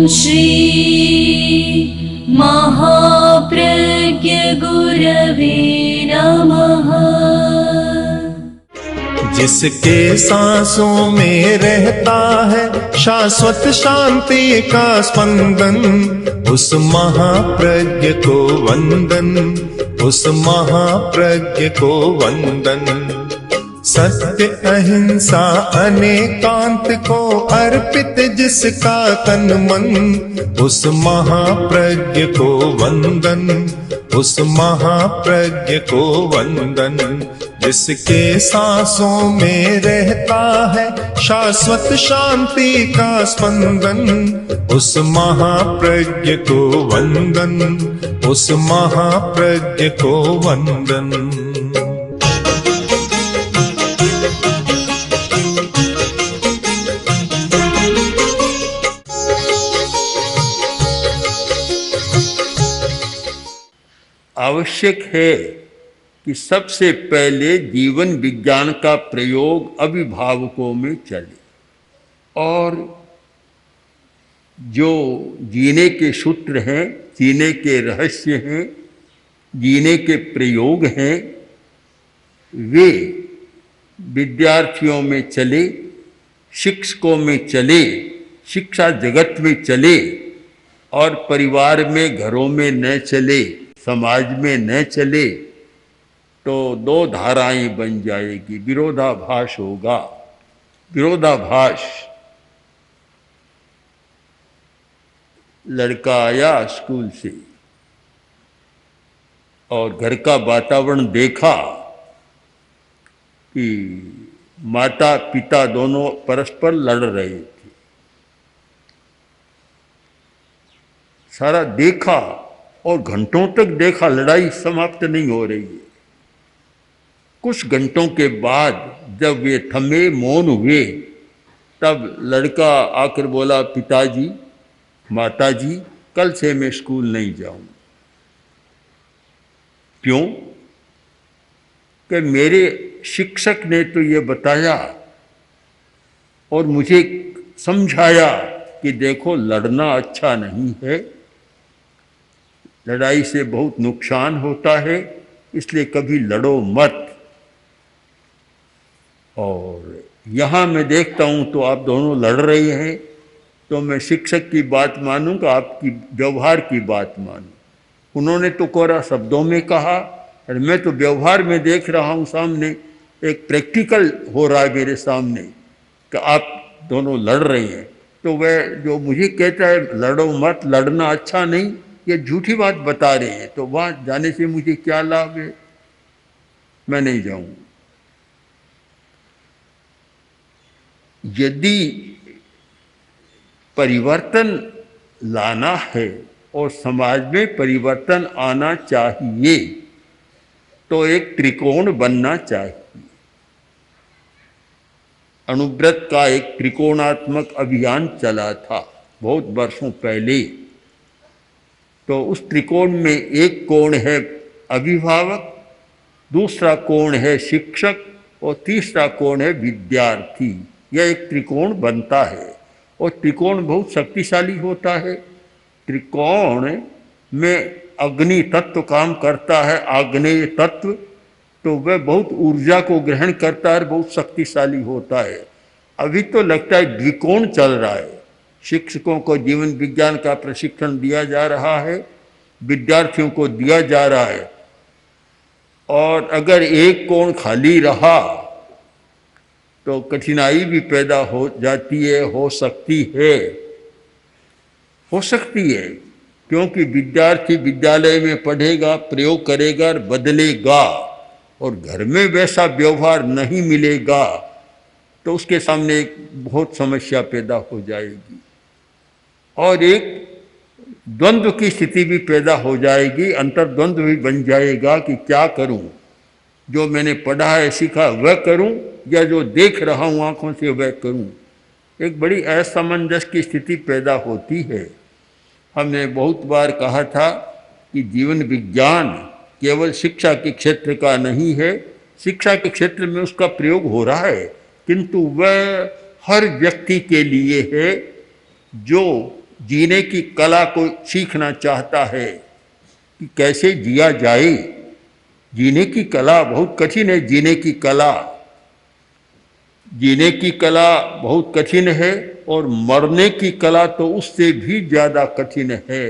श्री महाप्रज्ञ गुरवे नमः। जिसके सांसों में रहता है शाश्वत शांति का स्पंदन, उस महाप्रज्ञ को वंदन, उस महाप्रज्ञ को वंदन। सत्य अहिंसा अनेकांत को अर्पित जिसका तन मन, उस महाप्रज्ञ को वंदन, उस महाप्रज्ञ को वंदन। जिसके सांसों में रहता है शाश्वत शांति का स्पंदन, उस महाप्रज्ञ को वंदन, उस महाप्रज्ञ को वंदन। आवश्यक है कि सबसे पहले जीवन विज्ञान का प्रयोग अभिभावकों में चले और जो जीने के सूत्र हैं, जीने के रहस्य हैं, जीने के प्रयोग हैं, वे विद्यार्थियों में चले, शिक्षकों में चले, शिक्षा जगत में चले और परिवार में, घरों में न चले, समाज में न चले तो दो धाराएं बन जाएगी, विरोधाभास होगा। विरोधाभास, लड़का आया स्कूल से और घर का वातावरण देखा कि माता पिता दोनों परस्पर लड़ रहे थे। सारा देखा और घंटों तक देखा, लड़ाई समाप्त नहीं हो रही है। कुछ घंटों के बाद जब वे थमे, मौन हुए, तब लड़का आकर बोला, पिताजी, माताजी, कल से मैं स्कूल नहीं जाऊं। क्यों? कि मेरे शिक्षक ने तो ये बताया और मुझे समझाया कि देखो, लड़ना अच्छा नहीं है, लड़ाई से बहुत नुकसान होता है, इसलिए कभी लड़ो मत। और यहाँ मैं देखता हूँ तो आप दोनों लड़ रहे हैं, तो मैं शिक्षक की बात मानूंगा, आपकी व्यवहार की बात मानूं। उन्होंने तो कोरा शब्दों में कहा और मैं तो व्यवहार में देख रहा हूँ, सामने एक प्रैक्टिकल हो रहा है मेरे सामने कि आप दोनों लड़ रहे हैं। तो वह जो मुझे कहता है लड़ो मत, लड़ना अच्छा नहीं, ये झूठी बात बता रहे हैं, तो वहाँ जाने से मुझे क्या लाभ है? मैं नहीं जाऊँ। यदि परिवर्तन लाना है और समाज में परिवर्तन आना चाहिए तो एक त्रिकोण बनना चाहिए। अणुव्रत का एक त्रिकोणात्मक अभियान चला था बहुत वर्षों पहले। तो उस त्रिकोण में एक कोण है अभिभावक, दूसरा कोण है शिक्षक और तीसरा कोण है विद्यार्थी। यह एक त्रिकोण बनता है और त्रिकोण बहुत शक्तिशाली होता है। त्रिकोण में अग्नि तत्व काम करता है, आग्नेय तत्व, तो वह बहुत ऊर्जा को ग्रहण करता है, बहुत शक्तिशाली होता है। अभी तो लगता है द्विकोण चल रहा है। शिक्षकों को जीवन विज्ञान का प्रशिक्षण दिया जा रहा है, विद्यार्थियों को दिया जा रहा है, और अगर एक कोण खाली रहा तो कठिनाई भी पैदा हो जाती है, हो सकती है, क्योंकि विद्यार्थी विद्यालय में पढ़ेगा, प्रयोग करेगा और बदलेगा, और घर में वैसा व्यवहार नहीं मिलेगा तो उसके सामने एक बहुत समस्या पैदा हो जाएगी और एक द्वंद्व की स्थिति भी पैदा हो जाएगी, अंतर्द्वंद्व भी बन जाएगा कि क्या करूं, जो मैंने पढ़ा है सीखा वह करूं या जो देख रहा हूं आंखों से वह करूं। एक बड़ी असमंजस की स्थिति पैदा होती है। हमने बहुत बार कहा था कि जीवन विज्ञान केवल शिक्षा के क्षेत्र का नहीं है, शिक्षा के क्षेत्र में उसका प्रयोग हो रहा है, किंतु वह हर व्यक्ति के लिए है जो जीने की कला को सीखना चाहता है कि कैसे जिया जाए। जीने की कला बहुत कठिन है। जीने की कला बहुत कठिन है और मरने की कला तो उससे भी ज़्यादा कठिन है।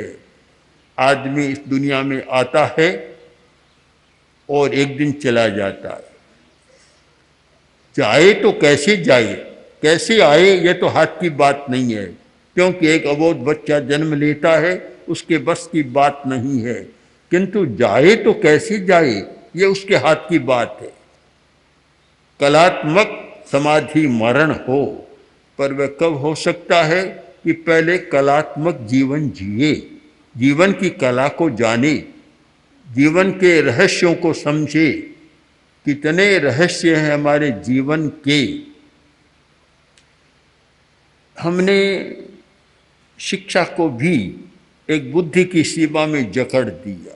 आदमी इस दुनिया में आता है और एक दिन चला जाता है। जाए तो कैसे जाए, कैसे आए, ये तो हाथ की बात नहीं है, क्योंकि एक अबोध बच्चा जन्म लेता है, उसके बस की बात नहीं है। किंतु जाए तो कैसे जाए, ये उसके हाथ की बात है। कलात्मक समाधि मरण हो, पर वह कब हो सकता है कि पहले कलात्मक जीवन जिए, जीवन की कला को जाने, जीवन के रहस्यों को समझे। कितने रहस्य हैं हमारे जीवन के। हमने शिक्षा को भी एक बुद्धि की सीमा में जकड़ दिया।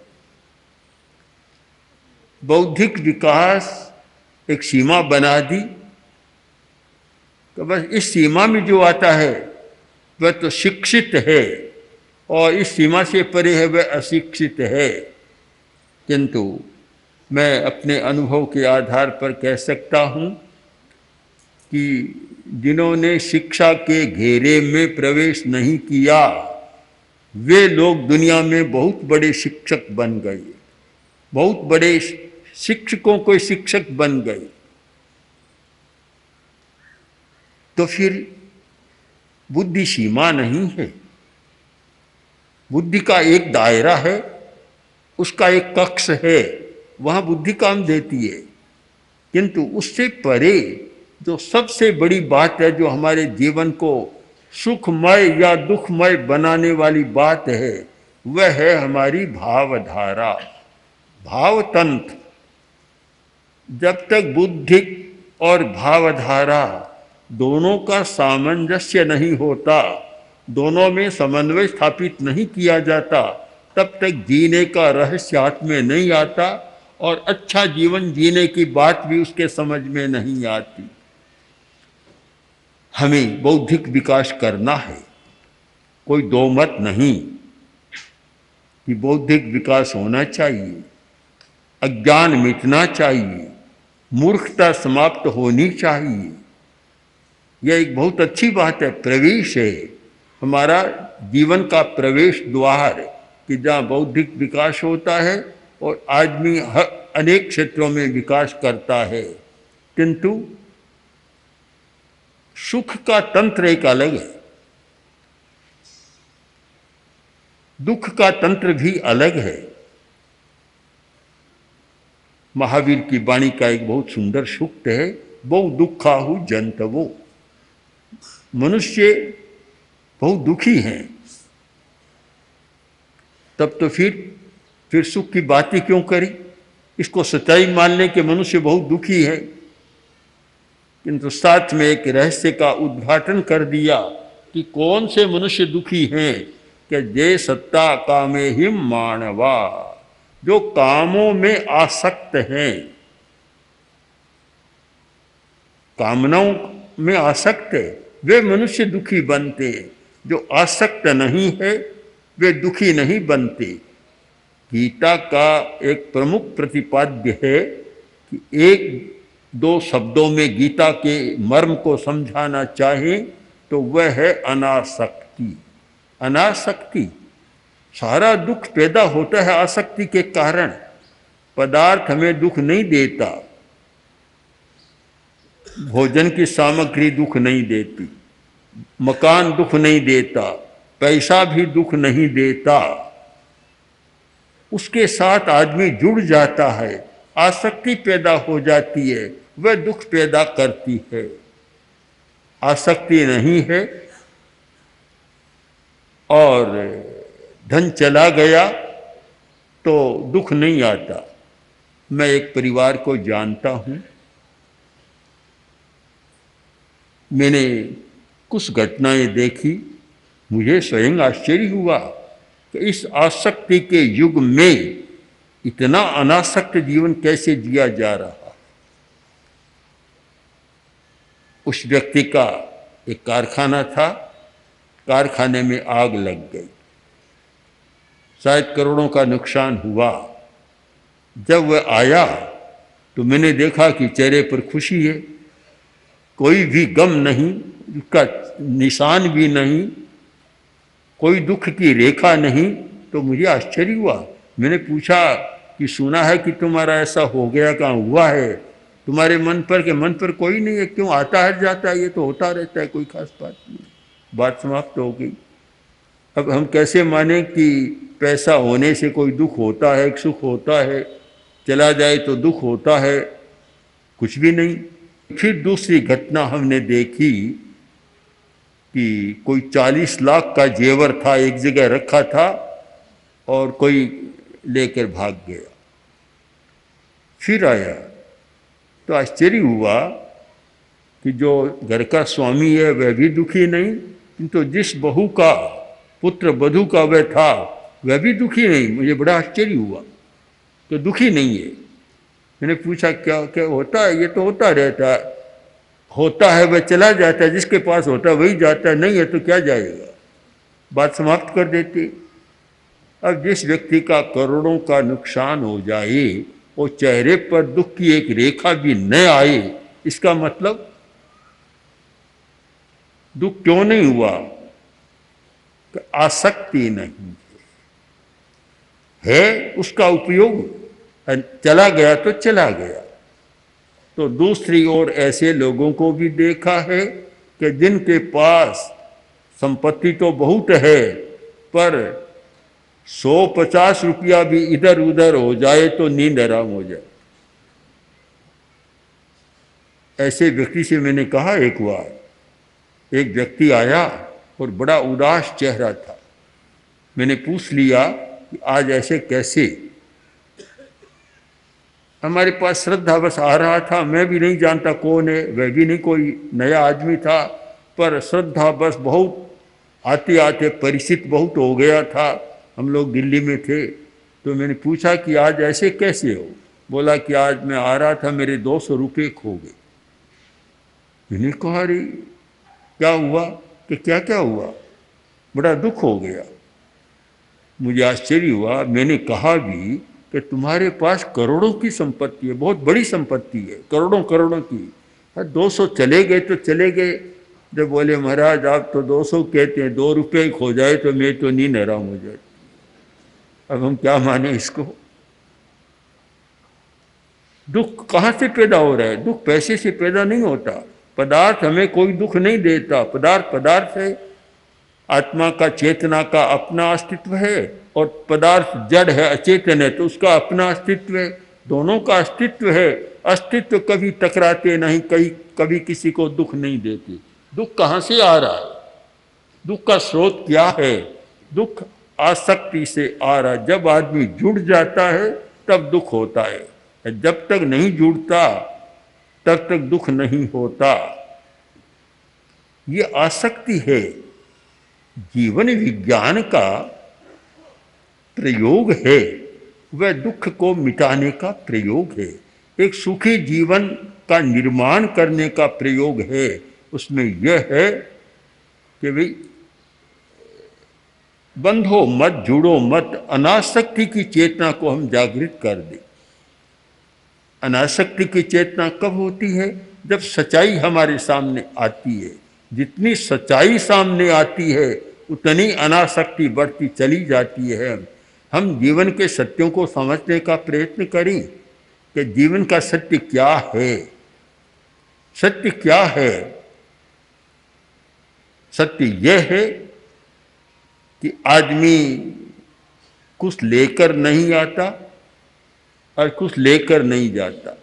बौद्धिक विकास एक सीमा बना दी, तो बस इस सीमा में जो आता है वह तो शिक्षित है, और इस सीमा से परे है वह अशिक्षित है। किंतु मैं अपने अनुभव के आधार पर कह सकता हूँ कि जिन्होंने शिक्षा के घेरे में प्रवेश नहीं किया, वे लोग दुनिया में बहुत बड़े शिक्षक बन गए, बहुत बड़े शिक्षकों को शिक्षक बन गए। तो फिर बुद्धि सीमा नहीं है। बुद्धि का एक दायरा है, उसका एक कक्ष है, वहाँ बुद्धि काम देती है। किंतु उससे परे जो सबसे बड़ी बात है, जो हमारे जीवन को सुखमय या दुखमय बनाने वाली बात है, वह है हमारी भावधारा, भावतंत्र। जब तक बुद्धि और भावधारा दोनों का सामंजस्य नहीं होता, दोनों में समन्वय स्थापित नहीं किया जाता, तब तक जीने का रहस्य हाथ में नहीं आता और अच्छा जीवन जीने की बात भी उसके समझ में नहीं आती। हमें बौद्धिक विकास करना है, कोई दो मत नहीं कि बौद्धिक विकास होना चाहिए, अज्ञान मिटना चाहिए, मूर्खता समाप्त होनी चाहिए। यह एक बहुत अच्छी बात है, प्रवेश है, हमारा जीवन का प्रवेश द्वार, कि जहाँ बौद्धिक विकास होता है और आदमी अनेक क्षेत्रों में विकास करता है। किंतु सुख का तंत्र एक अलग है, दुख का तंत्र भी अलग है। महावीर की वाणी का एक बहुत सुंदर सूक्त है, बहु दुखाहु जंतवो। मनुष्य बहुत दुखी हैं, तब तो फिर सुख की बात ही क्यों करी। इसको सच्चाई मान लें कि मनुष्य बहुत दुखी है, किंतु साथ में एक रहस्य का उद्घाटन कर दिया कि कौन से मनुष्य दुखी हैं, कि जे सत्ता कामे हिम मानवा, जो कामों में आसक्त हैं, कामनाओं में आसक्त है, वे मनुष्य दुखी बनते। जो आसक्त नहीं है वे दुखी नहीं बनते। गीता का एक प्रमुख प्रतिपाद्य है कि एक दो शब्दों में गीता के मर्म को समझाना चाहें तो वह है अनासक्ति। अनासक्ति, सारा दुख पैदा होता है आसक्ति के कारण। पदार्थ हमें दुख नहीं देता, भोजन की सामग्री दुख नहीं देती, मकान दुख नहीं देता, पैसा भी दुख नहीं देता। उसके साथ आदमी जुड़ जाता है, आसक्ति पैदा हो जाती है, वह दुख पैदा करती है। आसक्ति नहीं है और धन चला गया तो दुख नहीं आता। मैं एक परिवार को जानता हूँ, मैंने कुछ घटनाएं देखी, मुझे स्वयं आश्चर्य हुआ कि इस आसक्ति के युग में इतना अनासक्त जीवन कैसे जिया जा रहा। उस व्यक्ति का एक कारखाना था, कारखाने में आग लग गई, शायद करोड़ों का नुकसान हुआ। जब वह आया तो मैंने देखा कि चेहरे पर खुशी है, कोई भी गम नहीं, उसका निशान भी नहीं, कोई दुख की रेखा नहीं। तो मुझे आश्चर्य हुआ। मैंने पूछा कि सुना है कि तुम्हारा ऐसा हो गया, कहाँ हुआ है तुम्हारे मन पर? के मन पर कोई नहीं है, क्यों आता है जाता है, ये तो होता रहता है, कोई खास बात नहीं। बात समाप्त हो गई। अब हम कैसे माने कि पैसा होने से कोई दुख होता है, सुख होता है, चला जाए तो दुख होता है? कुछ भी नहीं। फिर दूसरी घटना हमने देखी कि कोई 40 लाख का जेवर था, एक जगह रखा था और कोई लेकर भाग गया। फिर आया तो आश्चर्य हुआ कि जो घर का स्वामी है वह भी दुखी नहीं, किंतु जिस बहू का पुत्र वधू का वह था वह भी दुखी नहीं। मुझे बड़ा आश्चर्य हुआ कि दुखी नहीं है। मैंने पूछा क्या क्या होता है? ये तो होता रहता है, होता है वह चला जाता है, जिसके पास होता है वही जाता है, नहीं है तो क्या जाएगा। बात समाप्त कर देते। अब जिस व्यक्ति का करोड़ों का नुकसान हो जाए और चेहरे पर दुख की एक रेखा भी न आए, इसका मतलब दुख क्यों नहीं हुआ? कि आसक्ति नहीं है, उसका उपयोग चला गया तो चला गया। तो दूसरी ओर ऐसे लोगों को भी देखा है कि जिनके पास संपत्ति तो बहुत है, पर 150 रुपया भी इधर उधर हो जाए तो नींद आराम हो जाए। ऐसे व्यक्ति से मैंने कहा, एक बार एक व्यक्ति आया और बड़ा उदास चेहरा था। मैंने पूछ लिया कि आज ऐसे कैसे? हमारे पास श्रद्धा बस आ रहा था, मैं भी नहीं जानता कौन है, वह भी नहीं, कोई नया आदमी था, पर श्रद्धा बस बहुत आते आते परिचित बहुत हो गया था। हम लोग दिल्ली में थे। तो मैंने पूछा कि आज ऐसे कैसे हो? बोला कि आज मैं आ रहा था, मेरे 200 रुपये खो गए। मैंने कहा अरे क्या हुआ? कि क्या क्या हुआ? बड़ा दुख हो गया। मुझे आश्चर्य हुआ। मैंने कहा भी कि तुम्हारे पास करोड़ों की संपत्ति है, बहुत बड़ी संपत्ति है, करोड़ों करोड़ों की, 200 चले गए तो चले गए। जब बोले महाराज आप तो 200 कहते हैं, 2 रुपये खो जाए तो मैं तो नींद हराम हो जाए। अब हम क्या माने इसको? दुख कहाँ से पैदा हो रहा है? दुख पैसे से पैदा नहीं होता। पदार्थ हमें कोई दुख नहीं देता। पदार्थ है। आत्मा का, चेतना का अपना अस्तित्व है और पदार्थ जड़ है, अचेतन है, तो उसका अपना अस्तित्व है। दोनों का अस्तित्व है। अस्तित्व कभी टकराते नहीं, कभी किसी को दुख नहीं देते। दुख कहाँ से आ रहा है? दुख का स्रोत क्या है? दुख आसक्ति से आ रहा है। जब आदमी जुड़ जाता है तब दुख होता है, जब तक नहीं जुड़ता तब तक दुख नहीं होता। ये आसक्ति है। जीवन विज्ञान का प्रयोग है, वह दुख को मिटाने का प्रयोग है, एक सुखी जीवन का निर्माण करने का प्रयोग है। उसमें यह है कि भाई बंधो मत, जुड़ो मत। अनासक्ति की चेतना को हम जागृत कर दें। अनासक्ति की चेतना कब होती है? जब सच्चाई हमारे सामने आती है। जितनी सच्चाई सामने आती है उतनी अनासक्ति बढ़ती चली जाती है। हम जीवन के सत्यों को समझने का प्रयत्न करें कि जीवन का सत्य क्या है। सत्य क्या है? सत्य यह है कि आदमी कुछ लेकर नहीं आता और कुछ लेकर नहीं जाता।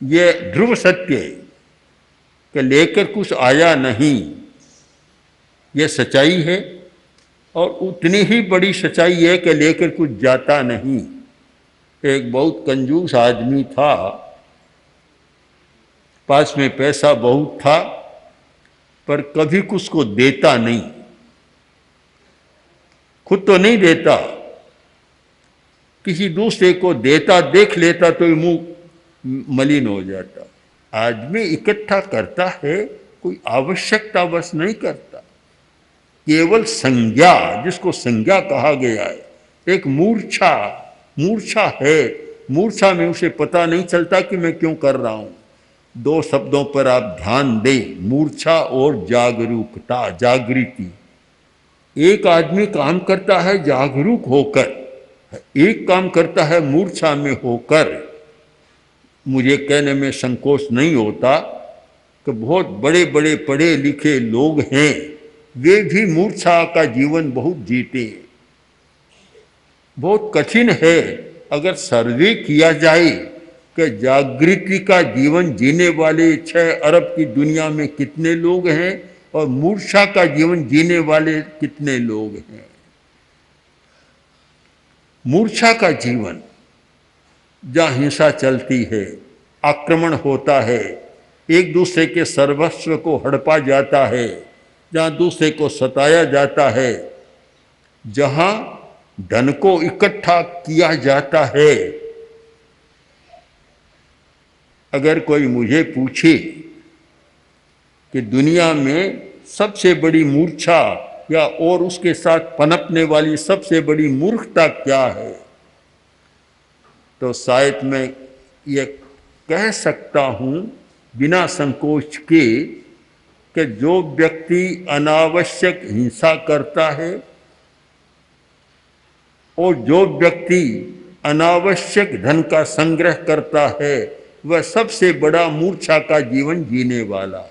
यह ध्रुव सत्य है कि लेकर कुछ आया नहीं। यह सच्चाई है। और उतनी ही बड़ी सच्चाई है कि लेकर कुछ जाता नहीं। एक बहुत कंजूस आदमी था, पास में पैसा बहुत था, पर कभी कुछ को देता नहीं। खुद तो नहीं देता, किसी दूसरे को देता देख लेता तो मुंह मलिन हो जाता। आदमी इकट्ठा करता है कोई आवश्यकता बस नहीं करता, केवल संज्ञा, जिसको संज्ञा कहा गया है, एक मूर्छा, मूर्छा है, मूर्छा में उसे पता नहीं चलता कि मैं क्यों कर रहा हूं। दो शब्दों पर आप ध्यान दें, मूर्छा और जागरूकता, जागृति। एक आदमी काम करता है जागरूक होकर, एक काम करता है मूर्छा में होकर। मुझे कहने में संकोच नहीं होता कि बहुत बड़े बड़े पढ़े लिखे लोग हैं, वे भी मूर्छा का जीवन बहुत जीते हैं। बहुत कठिन है अगर सर्वे किया जाए कि जागृति का जीवन जीने वाले 6 अरब की दुनिया में कितने लोग हैं और मूर्छा का जीवन जीने वाले कितने लोग हैं। मूर्छा का जीवन, जहाँ हिंसा चलती है, आक्रमण होता है, एक दूसरे के सर्वस्व को हड़पा जाता है, जहाँ दूसरे को सताया जाता है, जहाँ धन को इकट्ठा किया जाता है। अगर कोई मुझे पूछे कि दुनिया में सबसे बड़ी मूर्छा या और उसके साथ पनपने वाली सबसे बड़ी मूर्खता क्या है, तो शायद मैं ये कह सकता हूँ बिना संकोच के कि जो व्यक्ति अनावश्यक हिंसा करता है और जो व्यक्ति अनावश्यक धन का संग्रह करता है, वह सबसे बड़ा मूर्छा का जीवन जीने वाला है।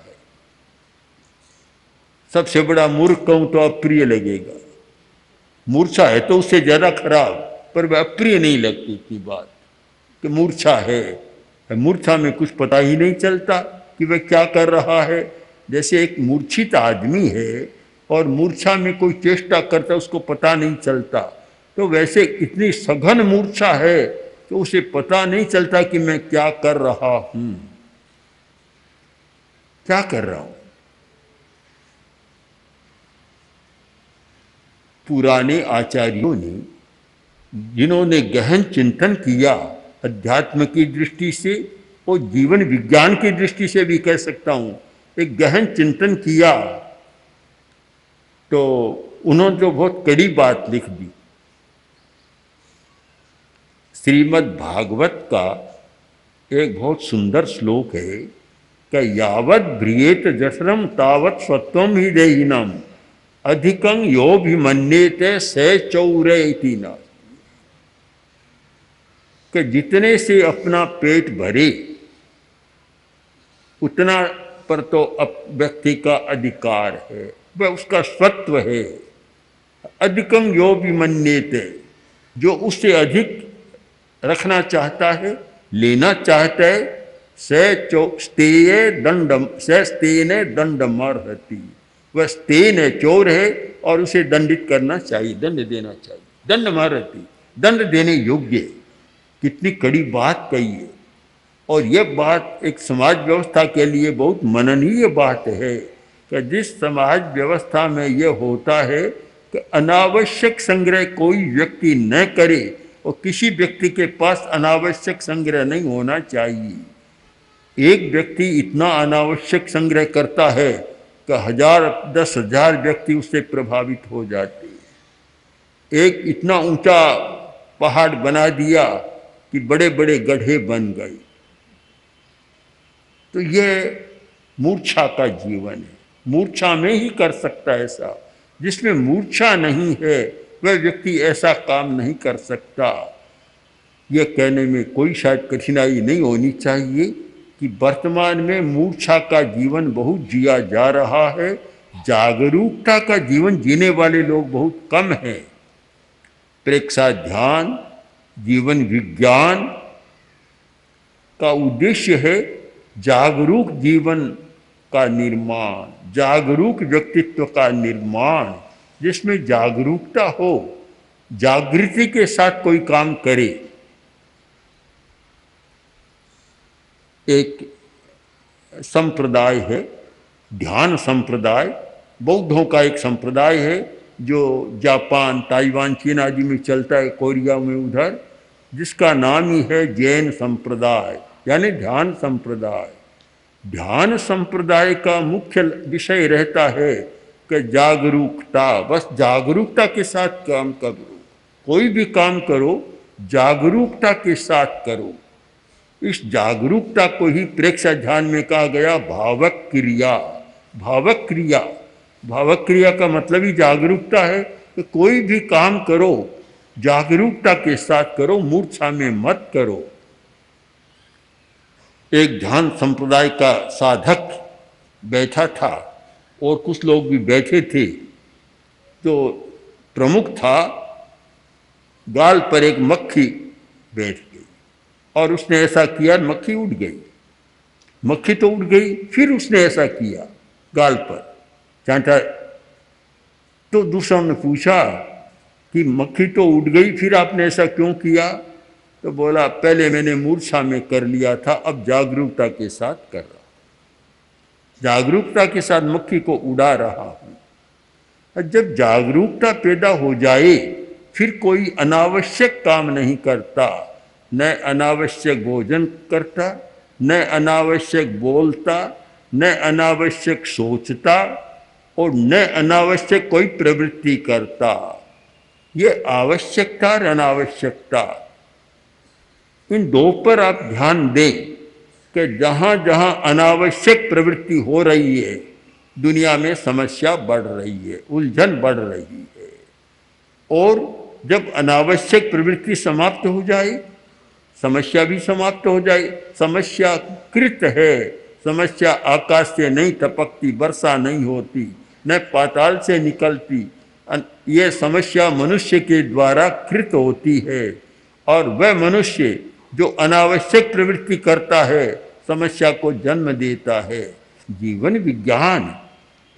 सबसे बड़ा मूर्ख कहूं तो अप्रिय लगेगा, मूर्छा है तो उससे ज्यादा खराब, पर वह अप्रिय नहीं लगती की बात कि मूर्छा है। मूर्छा में कुछ पता ही नहीं चलता कि वह क्या कर रहा है। जैसे एक मूर्छित आदमी है और मूर्छा में कोई चेष्टा करता, उसको पता नहीं चलता, तो वैसे इतनी सघन मूर्छा है तो उसे पता नहीं चलता कि मैं क्या कर रहा हूं, क्या कर रहा हूं। पुराने आचार्यों ने, जिन्होंने गहन चिंतन किया अध्यात्म की दृष्टि से और जीवन विज्ञान की दृष्टि से भी कह सकता हूं, एक गहन चिंतन किया, तो उन्होंने तो बहुत कड़ी बात लिख दी। श्रीमद् भागवत का एक बहुत सुंदर श्लोक है कि यावत् ब्रियेत जसरम तावत् स्वत्वम ही देहिनम अधिकं योभिमन्येते से चौरे इति न, कि जितने से अपना पेट भरे उतना पर तो व्यक्ति का अधिकार है, वह उसका स्वत्व है। अधिकं योभिमन्येते, जो उससे अधिक रखना चाहता है, लेना चाहता है, स्तेने दंडमर्हति, वह स्तेन है, चोर है और उसे दंडित करना चाहिए, दंड देना चाहिए। दंडमर्हति, दंड देने योग्य। कितनी कड़ी बात कही है। और यह बात एक समाज व्यवस्था के लिए बहुत मननीय बात है कि जिस समाज व्यवस्था में यह होता है कि अनावश्यक संग्रह कोई व्यक्ति न करे, और किसी व्यक्ति के पास अनावश्यक संग्रह नहीं होना चाहिए। एक व्यक्ति इतना अनावश्यक संग्रह करता है कि 10,000 व्यक्ति उससे प्रभावित हो जाते हैं। एक इतना ऊंचा पहाड़ बना दिया कि बड़े बड़े गड्ढे बन गए। तो यह मूर्छा का जीवन है। मूर्छा में ही कर सकता है ऐसा। जिसमें मूर्छा नहीं है वह व्यक्ति ऐसा काम नहीं कर सकता। यह कहने में कोई शायद कठिनाई नहीं होनी चाहिए कि वर्तमान में मूर्छा का जीवन बहुत जिया जा रहा है, जागरूकता का जीवन जीने वाले लोग बहुत कम हैं। प्रेक्षा ध्यान, जीवन विज्ञान का उद्देश्य है जागरूक जीवन का निर्माण, जागरूक व्यक्तित्व का निर्माण, जिसमें जागरूकता हो, जागृति के साथ कोई काम करे। एक संप्रदाय है ध्यान संप्रदाय, बौद्धों का एक संप्रदाय है जो जापान, ताइवान, चीन आदि में चलता है, कोरिया में उधर, जिसका नाम ही है जैन संप्रदाय, यानी ध्यान संप्रदाय। ध्यान संप्रदाय का मुख्य विषय रहता है कि जागरूकता, बस जागरूकता के साथ काम करो। कोई भी काम करो जागरूकता के साथ करो। इस जागरूकता को ही प्रेक्षक ध्यान में कहा गया भावक क्रिया। भावक क्रिया, भावक क्रिया का मतलब ही जागरूकता है कि कोई भी काम करो जागरूकता के साथ करो, मूर्छा में मत करो। एक ध्यान संप्रदाय का साधक बैठा था और कुछ लोग भी बैठे थे। जो प्रमुख था, गाल पर एक मक्खी बैठ गई और उसने ऐसा किया, मक्खी उड़ गई। मक्खी तो उड़ गई, फिर उसने ऐसा किया गाल पर चांटा। तो दूसरों ने पूछा कि मक्खी तो उड़ गई, फिर आपने ऐसा क्यों किया? तो बोला पहले मैंने मूर्छा में कर लिया था, अब जागरूकता के साथ कर रहा हूं। जागरूकता के साथ मक्खी को उड़ा रहा हूं। जब जागरूकता पैदा हो जाए फिर कोई अनावश्यक काम नहीं करता, न अनावश्यक भोजन करता, न अनावश्यक बोलता, न अनावश्यक सोचता और न अनावश्यक कोई प्रवृत्ति करता। ये आवश्यकता और अनावश्यकता, इन दो पर आप ध्यान दें कि जहाँ जहाँ अनावश्यक प्रवृत्ति हो रही है दुनिया में समस्या बढ़ रही है, उलझन बढ़ रही है। और जब अनावश्यक प्रवृत्ति समाप्त हो जाए समस्या भी समाप्त हो जाए। समस्या कृत है, समस्या आकाश से नहीं टपकती, वर्षा नहीं होती, न पाताल से निकलती। ये समस्या मनुष्य के द्वारा कृत होती है और वह मनुष्य जो अनावश्यक प्रवृत्ति करता है समस्या को जन्म देता है। जीवन विज्ञान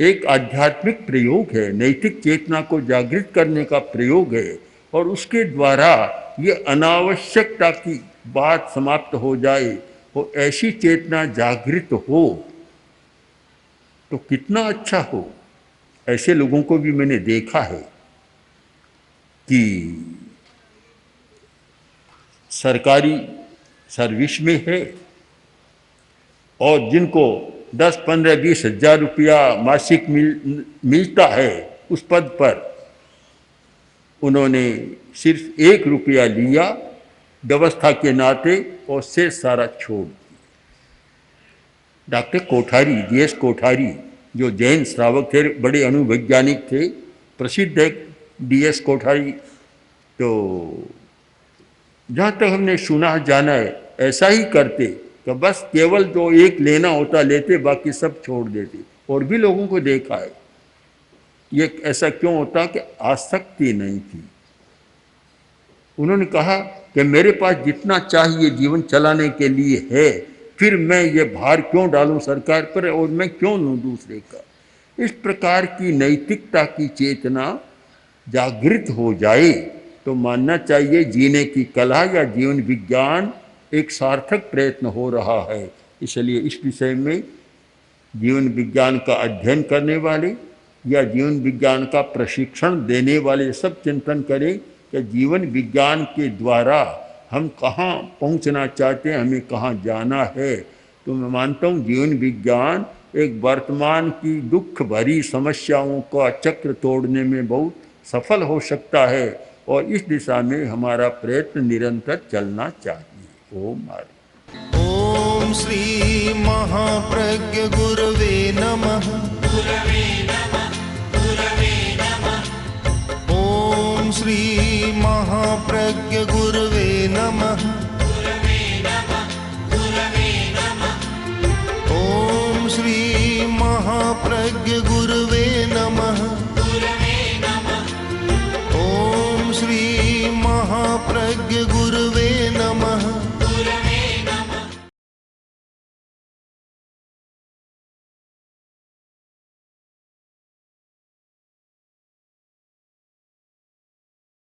एक आध्यात्मिक प्रयोग है, नैतिक चेतना को जागृत करने का प्रयोग है और उसके द्वारा ये अनावश्यकता की बात समाप्त हो जाए और ऐसी चेतना जागृत हो तो कितना अच्छा हो। ऐसे लोगों को भी मैंने देखा है कि सरकारी सर्विस में है और जिनको 10, 15, 20 हजार रुपया मासिक मिलता है उस पद पर, उन्होंने सिर्फ 1 रुपया लिया व्यवस्था के नाते और से सारा छोड़ दिया। डॉक्टर कोठारी, DS कोठारी, जो जैन श्रावक थे, बड़े अणुवैज्ञानिक थे, प्रसिद्ध है DS कोठारी। तो जहाँ तक हमने सुना जाना है ऐसा ही करते कि बस केवल जो एक लेना होता लेते, बाकी सब छोड़ देते। और भी लोगों को देखा है। ये ऐसा क्यों होता कि आसक्ति नहीं थी। उन्होंने कहा कि मेरे पास जितना चाहिए जीवन चलाने के लिए है, फिर मैं ये भार क्यों डालूं सरकार पर और मैं क्यों लूं दूसरे का। इस प्रकार की नैतिकता की चेतना जागृत हो जाए तो मानना चाहिए जीने की कला या जीवन विज्ञान एक सार्थक प्रयत्न हो रहा है। इसलिए इस विषय में जीवन विज्ञान का अध्ययन करने वाले या जीवन विज्ञान का प्रशिक्षण देने वाले सब चिंतन करें कि जीवन विज्ञान के द्वारा हम कहाँ पहुँचना चाहते हैं, हमें कहाँ जाना है। तो मैं मानता हूँ जीवन विज्ञान एक वर्तमान की दुख भरी समस्याओं का चक्र तोड़ने में बहुत सफल हो सकता है और इस दिशा में हमारा प्रयत्न निरंतर चलना चाहिए। ओम हरि। ओम श्री महाप्रज्ञ गुरवे नमः। ओम श्री महाप्रज्ञ गुरवे नमः। ओम श्री महाप्रज्ञ गुरवे